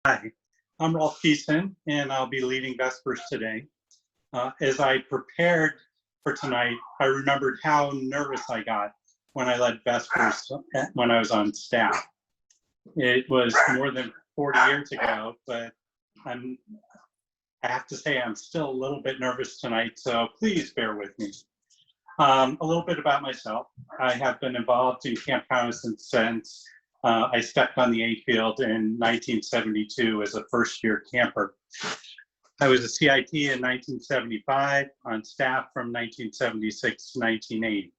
Hi, I'm Rolf Gesen, and I'll be leading Vespers today. As I prepared for tonight, I remembered how nervous I got when I led Vespers when I was on staff. It was more than 40 years ago, but I have to say I'm still a little bit nervous tonight, so please bear with me. A little bit about myself. I have been involved in Camp Coniston since I stepped on the A field in 1972 as a first-year camper. I was a CIT in 1975, on staff from 1976 to 1980.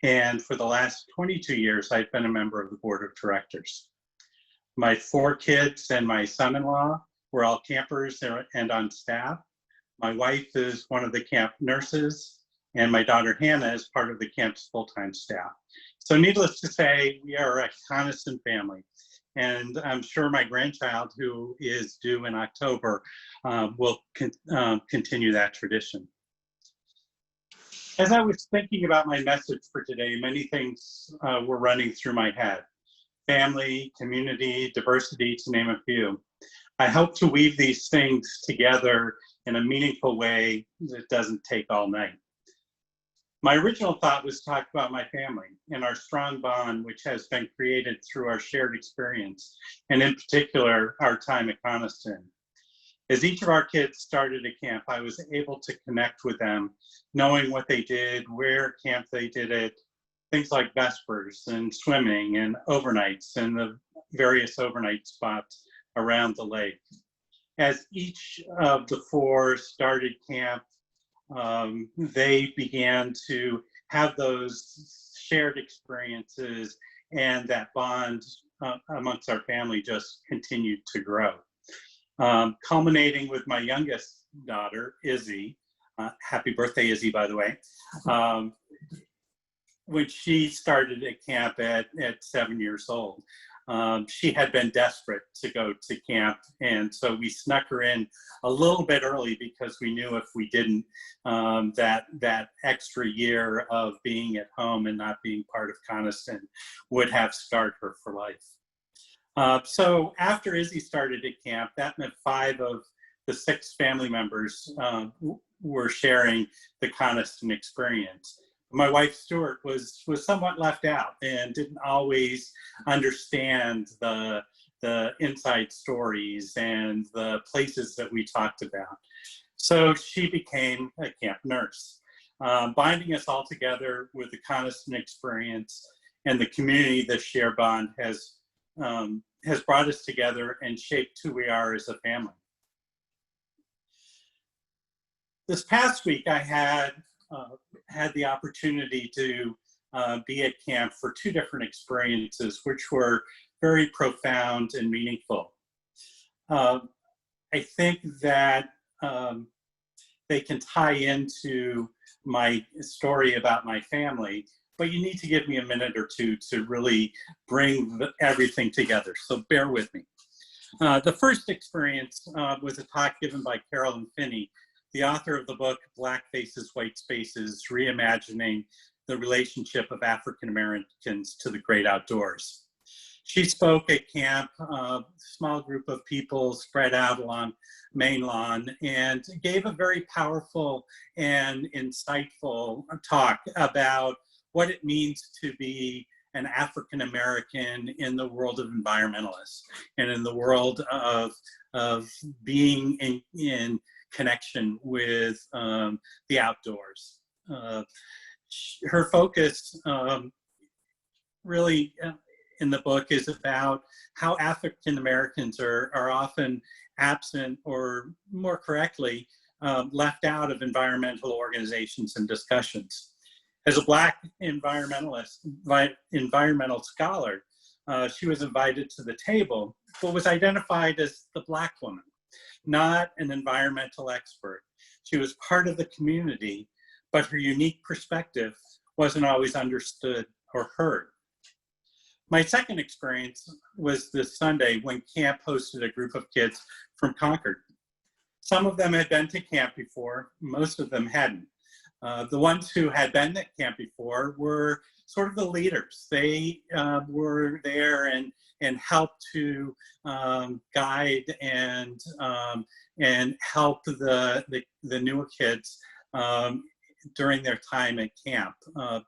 And for the last 22 years, I've been a member of the board of directors. My 4 kids and my son-in-law were all campers and on staff. My wife is one of the camp nurses, and my daughter Hannah is part of the camp's full-time staff. So needless to say, we are a Coniston family. And I'm sure my grandchild, who is due in October, will continue that tradition. As I was thinking about my message for today, many things were running through my head. Family, community, diversity, to name a few. I hope to weave these things together in a meaningful way that doesn't take all night. My original thought was to talk about my family and our strong bond, which has been created through our shared experience, and in particular, our time at Coniston. As each of our kids started at camp, I was able to connect with them, knowing what they did, where camp they did it, things like Vespers and swimming and overnights and the various overnight spots around the lake. As each of the 4 started camp, they began to have those shared experiences, and that bond amongst our family just continued to grow. Culminating with my youngest daughter, Izzy, happy birthday, Izzy, by the way, when she started at camp at 7 years old. She had been desperate to go to camp, and so we snuck her in a little bit early because we knew if we didn't, that extra year of being at home and not being part of Coniston would have scarred her for life. So after Izzy started at camp, that meant 5 of the 6 family members were sharing the Coniston experience. My wife, Stuart, was somewhat left out and didn't always understand the inside stories and the places that we talked about. So she became a camp nurse, binding us all together with the Coniston experience and the community. The shared bond has brought us together and shaped who we are as a family. This past week, I had the opportunity to be at camp for 2 different experiences, which were very profound and meaningful. I think that they can tie into my story about my family, but you need to give me a minute or 2 to really bring everything together, so bear with me. The first experience was a talk given by Carolyn Finney, the author of the book, Black Faces, White Spaces, Reimagining the Relationship of African Americans to the Great Outdoors. She spoke at camp, a small group of people spread out along Main Lawn, and gave a very powerful and insightful talk about what it means to be an African American in the world of environmentalists and in the world of being in connection with the outdoors. Her focus really in the book is about how African Americans are often absent, or more correctly, left out of environmental organizations and discussions. As a Black environmental scholar, she was invited to the table, but was identified as the Black woman, not an environmental expert. She was part of the community, but her unique perspective wasn't always understood or heard. My second experience was this Sunday when camp hosted a group of kids from Concord. Some of them had been to camp before, most of them hadn't. The ones who had been at camp before were sort of the leaders. They were there and and help to guide and help the newer kids during their time at camp,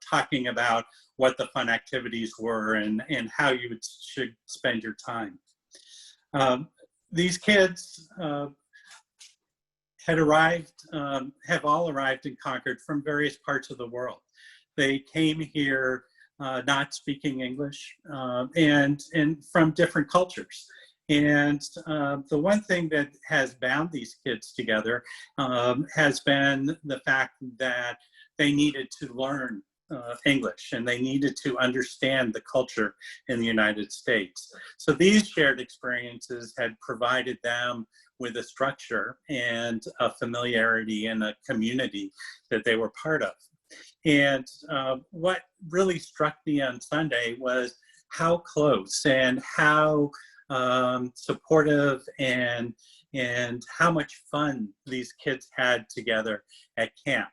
talking about what the fun activities were and how you should spend your time. These kids had arrived, have all arrived in Concord from various parts of the world. They came here not speaking English and from different cultures. And the one thing that has bound these kids together has been the fact that they needed to learn English and they needed to understand the culture in the United States. So these shared experiences had provided them with a structure and a familiarity and a community that they were part of. And what really struck me on Sunday was how close and how supportive and how much fun these kids had together at camp.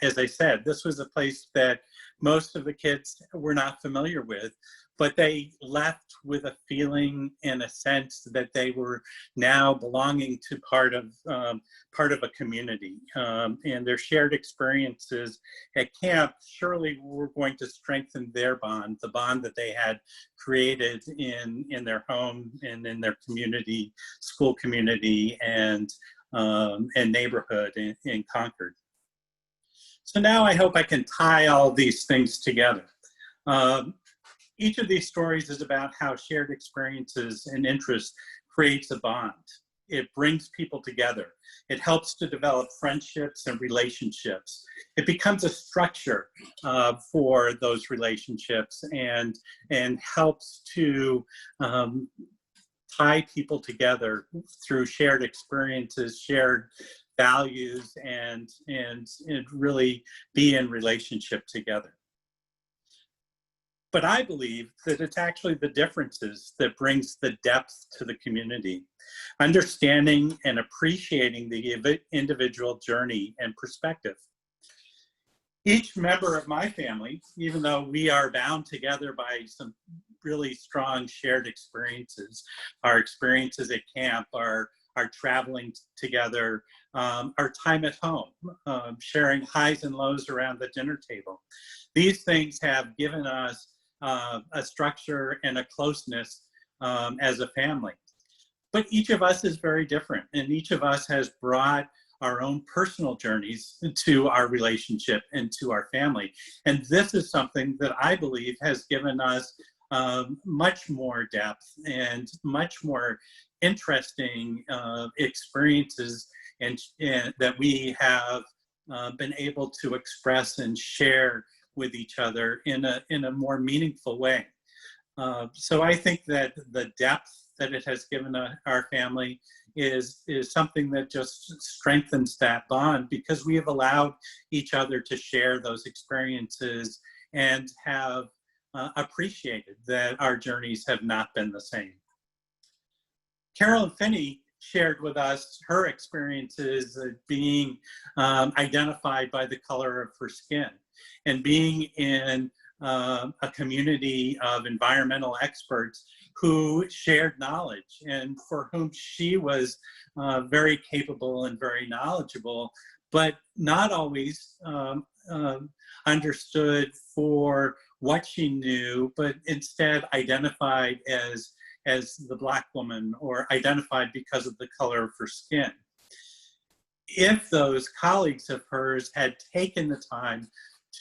As I said, this was a place that most of the kids were not familiar with, but they left with a feeling and a sense that they were now belonging to part of a community. And their shared experiences at camp surely were going to strengthen their bond, the bond that they had created in their home and in their community, school community, and neighborhood in Concord. So now I hope I can tie all these things together. Each of these stories is about how shared experiences and interests creates a bond. It brings people together. It helps to develop friendships and relationships. It becomes a structure for those relationships and helps to tie people together through shared experiences, shared values, and really be in relationship together. But I believe that it's actually the differences that brings the depth to the community, understanding and appreciating the individual journey and perspective. Each member of my family, even though we are bound together by some really strong shared experiences, our experiences at camp, our traveling together, our time at home, sharing highs and lows around the dinner table. These things have given us a structure and a closeness as a family. But each of us is very different, and each of us has brought our own personal journeys to our relationship and to our family. And this is something that I believe has given us much more depth and much more interesting experiences and that we have been able to express and share with each other in a more meaningful way. So I think that the depth that it has given our family is something that just strengthens that bond, because we have allowed each other to share those experiences and have appreciated that our journeys have not been the same. Carolyn Finney shared with us her experiences of being identified by the color of her skin and being in a community of environmental experts who shared knowledge and for whom she was very capable and very knowledgeable, but not always understood for what she knew, but instead identified as the Black woman or identified because of the color of her skin. If those colleagues of hers had taken the time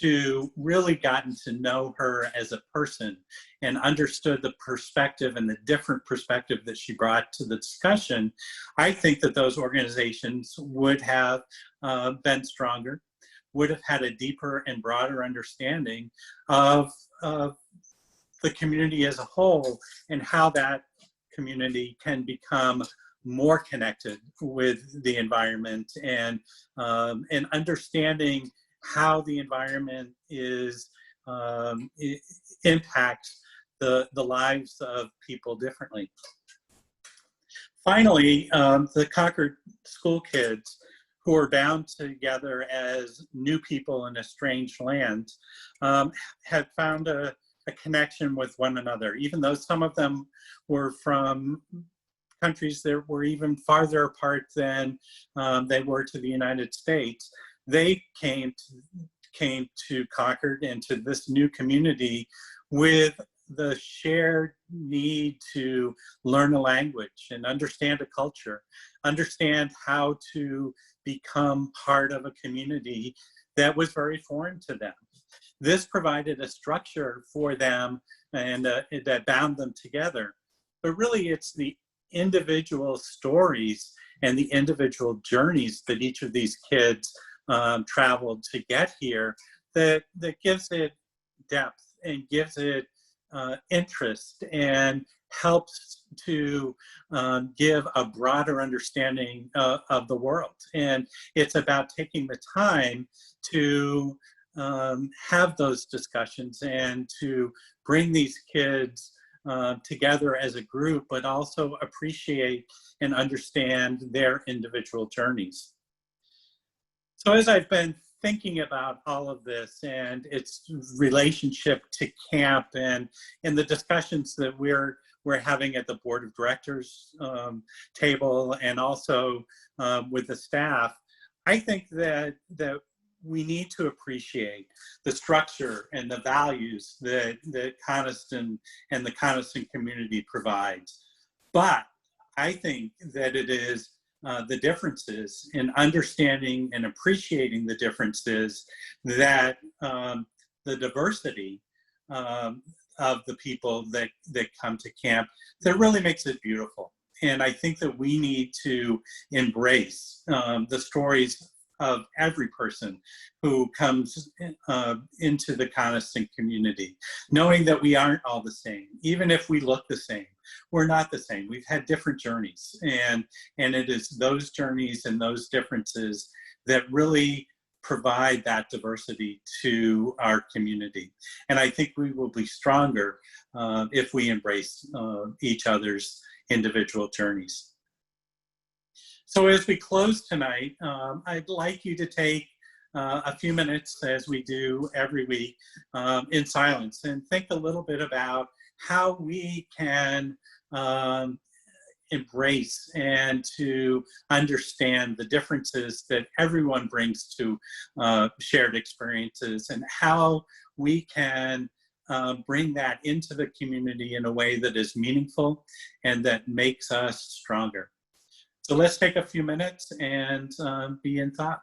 to really gotten to know her as a person and understood the perspective and the different perspective that she brought to the discussion, I think that those organizations would have been stronger, would have had a deeper and broader understanding of the community as a whole and how that community can become more connected with the environment and understanding how the environment impacts the lives of people differently. Finally, the Concord school kids who are bound together as new people in a strange land have found a a connection with one another, even though some of them were from countries that were even farther apart than they were to the United States. They came to Concord and to this new community with the shared need to learn a language and understand a culture, understand how to become part of a community that was very foreign to them. This provided a structure for them and that bound them together. But really, it's the individual stories and the individual journeys that each of these kids traveled to get here that gives it depth and gives it interest and helps to give a broader understanding of the world. And it's about taking the time to have those discussions and to bring these kids together as a group, but also appreciate and understand their individual journeys. So as I've been thinking about all of this and its relationship to camp and the discussions that we're having at the board of directors table and also with the staff, I think that we need to appreciate the structure and the values that Coniston and the Coniston community provides. But I think that it is the differences in understanding and appreciating the differences that the diversity of the people that come to camp that really makes it beautiful. And I think that we need to embrace the stories of every person who comes into the Coniston community, knowing that we aren't all the same. Even if we look the same, we're not the same. We've had different journeys, and it is those journeys and those differences that really provide that diversity to our community. And I think we will be stronger if we embrace each other's individual journeys. So as we close tonight, I'd like you to take a few minutes, as we do every week, in silence and think a little bit about how we can embrace and to understand the differences that everyone brings to shared experiences, and how we can bring that into the community in a way that is meaningful and that makes us stronger. So let's take a few minutes and be in thought.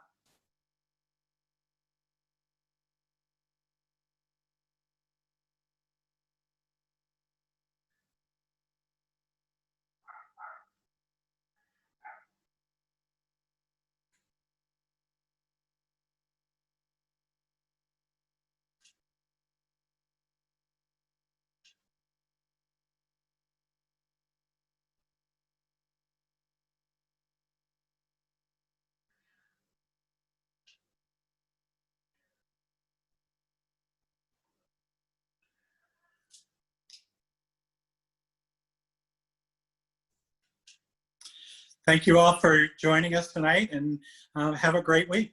Thank you all for joining us tonight, and have a great week.